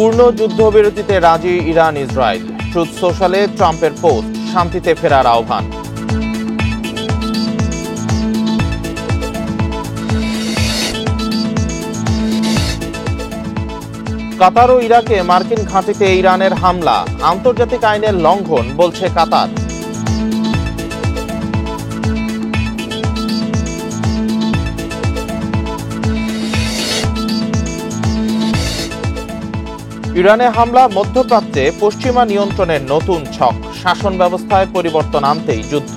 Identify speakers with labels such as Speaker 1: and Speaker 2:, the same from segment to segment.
Speaker 1: পূর্ণ যুদ্ধবিরতিতে রাজি Iran Israel. Truth সোশ্যালে ট্রাম্পের পোস্ট, শান্তিতে ফেরার আহ্বান। কাতার ও ইরাকে মার্কিন ঘাঁটিতে ইরানের হামলা, আন্তর্জাতিক আইনের লঙ্ঘন বলছে কাতার। ইরানে হামলা, মধ্যপ্রাচ্যে পশ্চিমা নিয়ন্ত্রণের নতুন ছক, শাসন ব্যবস্থায় পরিবর্তন আনতেই যুদ্ধ।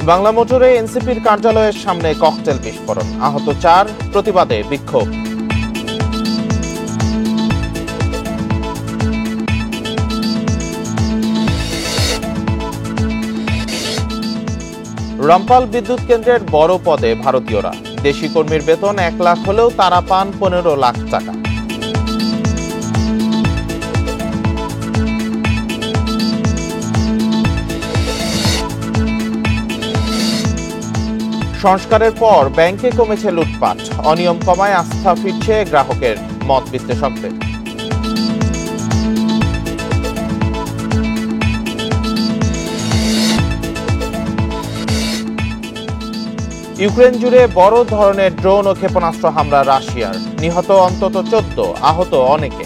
Speaker 1: বাংলা মোটরে এনসিপির কার্যালয়ের সামনে ককটেল বিস্ফোরণ, আহত 4, প্রতিবাদে বিক্ষোভ। রামপাল বিদ্যুৎ কেন্দ্রের বড় পদে ভারতীয়রা, দেশি কর্মীর বেতন 1 লাখ হলেও তারা পান 15 লাখ টাকা। সংস্কারের পর ব্যাংকে কমেছে লুটপাট, অনিয়ম কমায় আস্থা ফিরছে গ্রাহকের, মত বিশ্লেষকদের। ইউক্রেন জুড়ে বড় ধরনের ড্রোন ও ক্ষেপণাস্ত্র হামলা রাশিয়ার, নিহত অন্তত 14, আহত অনেকে।